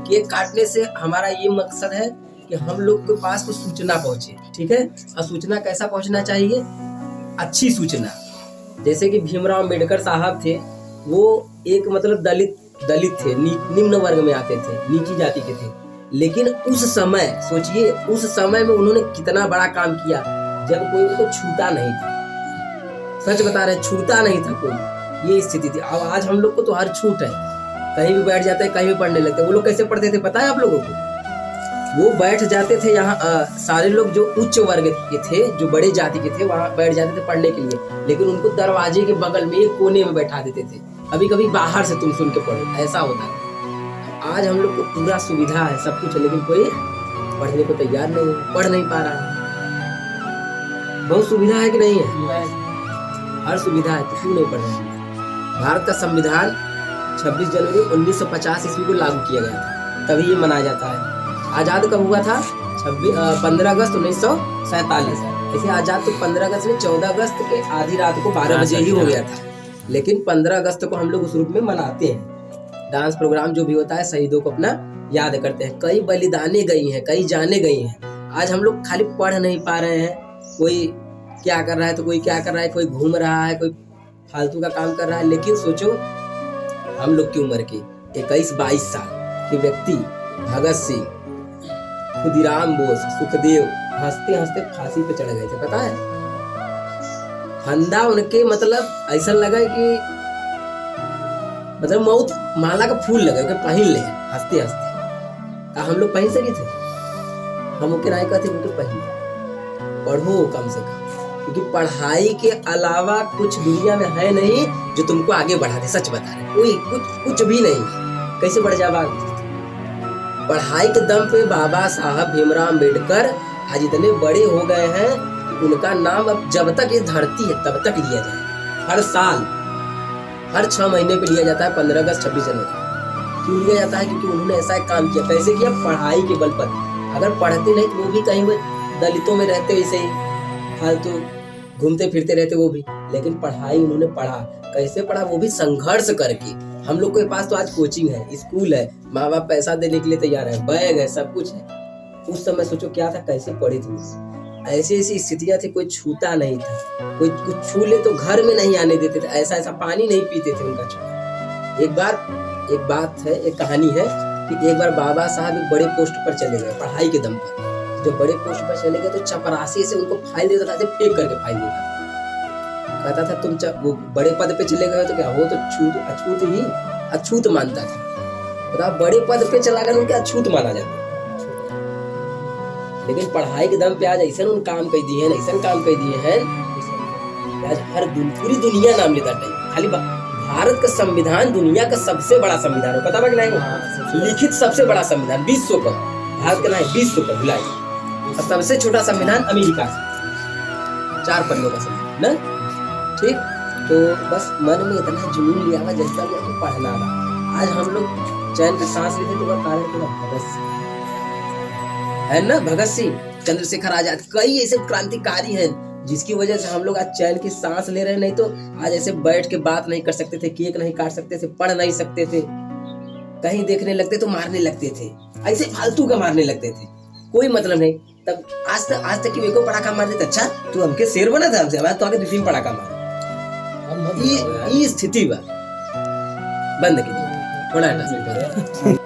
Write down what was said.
Cake काटने से हमारा ये मकसद है कि हम लोग के पास कुछ सूचना पहुंचे, ठीक है। और सूचना कैसा पहुंचना चाहिए? अच्छी सूचना। जैसे कि भीमराव अम्बेडकर साहब थे, वो एक मतलब दलित थे, निम्न वर्ग में आते थे, नीची जाति के थे। लेकिन उस समय सोचिए, उस समय में उन्होंने कितना बड़ा काम किया जब कोई उनको छूता नहीं था। सच बता रहे, छूता नहीं था कोई, ये स्थिति थी। अब आज हम लोग को तो हर छूट है, कहीं भी बैठ जाते हैं, कहीं भी पढ़ने लगते हैं। वो लोग कैसे पढ़ते थे पता है आप लोगों को? वो बैठ जाते थे यहाँ, सारे लोग जो उच्च वर्ग के थे, जो बड़े जाति के थे, वहाँ बैठ जाते थे पढ़ने के लिए, लेकिन उनको दरवाजे के बगल में एक कोने में बैठा देते थे। कभी कभी बाहर से तुम सुन के पढ़ो, ऐसा होता है। आज हम लोग को पूरा सुविधा है, सब कुछ है, लेकिन कोई पढ़ने को तैयार नहीं है, पढ़ नहीं पा रहा है। बहुत सुविधा है कि नहीं है? हर सुविधा है, तो क्यों नहीं पढ़ रहे? भारत का संविधान 26 जनवरी 1950 ईस्वी को लागू किया गया था, तभी ये मनाया जाता है। आजाद कब हुआ था? 15 अगस्त 1947। ऐसे आजाद तो 15 अगस्त में, 14 अगस्त के आधी रात को 12 बजे ही हो गया था, लेकिन 15 अगस्त को हम लोग उस रूप में मनाते हैं। डांस प्रोग्राम जो भी होता है, शहीदों को अपना याद करते हैं। कई बलिदाने गई हैं, कई जाने गई हैं। आज हम लोग खाली पढ़ नहीं पा रहे हैं, कोई क्या कर रहा है तो कोई क्या कर रहा है, कोई घूम रहा है, कोई फालतू का काम कर रहा है। लेकिन सोचो, हम लोग की उम्र के 21-22 साल के व्यक्ति भगत सिंह, खुदीराम बोस, सुखदेव हंसते हंसते फांसी पे चढ़ गए थे, पता है? फंदा उनके मतलब ऐसा लगा कि मतलब मौत माला का फूल लगा के पहन ले, हंसते हंसते। हम लोग पहन सके थे? हम ओके राय कहते वो पहन, पढ़ो कम से कम, क्योंकि पढ़ाई के अलावा कुछ दुनिया में है नहीं जो तुमको आगे बढ़ा दे। सच बता रहे, कोई कुछ भी नहीं। कैसे बढ़ जाओ आगे? पढ़ाई के दम पे बाबा साहब भीमराव अम्बेडकर आज इतने बड़े हो गए हैं कि उनका नाम अब जब तक ये धरती है तब तक लिया जाए। हर साल, हर 6 महीने पे लिया जाता है, 15 अगस्त 26 जनवरी। क्यों लिया जाता है? क्योंकि उन्होंने ऐसा एक काम किया। कैसे किया? पढ़ाई के बल पर। अगर पढ़ते नहीं तो वो भी कहीं दलितों में रहते, वैसे ही फालतू घूमते फिरते रहते वो भी। लेकिन पढ़ाई उन्होंने पढ़ा। कैसे पढ़ा? वो भी संघर्ष करके। हम लोग के पास तो आज कोचिंग है, स्कूल है, माँ बाप पैसा देने के लिए तैयार है, बैग है, सब कुछ है। उस समय सोचो क्या था, कैसे पढ़ी थी। ऐसी ऐसी स्थितियां थी, कोई छूता नहीं था, कोई कुछ छू ले तो घर में नहीं आने देते थे, ऐसा पानी नहीं पीते थे उनका छुआ। एक बात है, एक कहानी है कि एक बार बाबा साहब एक बड़े पोस्ट पर चले गए पढ़ाई के दम पर। जब बड़े पोस्ट पर चले गए तो चपरासी से उनको फाइल देता था, फेंक करके फाइल देता था। कहता था तुम वो बड़े पद पे चले गए तो क्या हो, तो अछूत मानता था। बताओ, बड़े पद पे चला गया उनके अछूत माना जाता। लेकिन पढ़ाई के दम पे आज ऐसा उन काम कर दिए हैं, ऐसा काम कर दिए हैं, आज पूरी दुनिया नाम लेता है। खाली भारत का संविधान दुनिया का सबसे बड़ा संविधान है, पता है? लिखित सबसे बड़ा संविधान विश्व का, भारत का नहीं, विश्व का भुलाइए। और सबसे छोटा संविधान अमेरिका का, 4 पन्नों का संविधान ना। ठीक, तो बस मन में इतना जुनून लिया हुआ जैसा कि हमें पढ़ना था। आज हम लोग चैन का सांस लेते तो कारण पूरा भगत सिंह है ना, भगत सिंह, चंद्रशेखर आजाद, कई ऐसे क्रांतिकारी हैं जिसकी वजह से हम लोग आज चैन की सांस ले रहे हैं। नहीं तो आज ऐसे बैठ के बात नहीं कर सकते थे, केक नहीं काट सकते थे, पढ़ नहीं सकते थे, कहीं देखने लगते तो मारने लगते थे, ऐसे फालतू का मारने लगते थे, कोई मतलब नहीं। तब आज तक कि एको पटाखा मार देते, अच्छा तू हमके शेर बना था, हमसे तो आगे दूसरी पटाखा मार। ये स्थिति बंद कीजिए, थोड़ा हटा।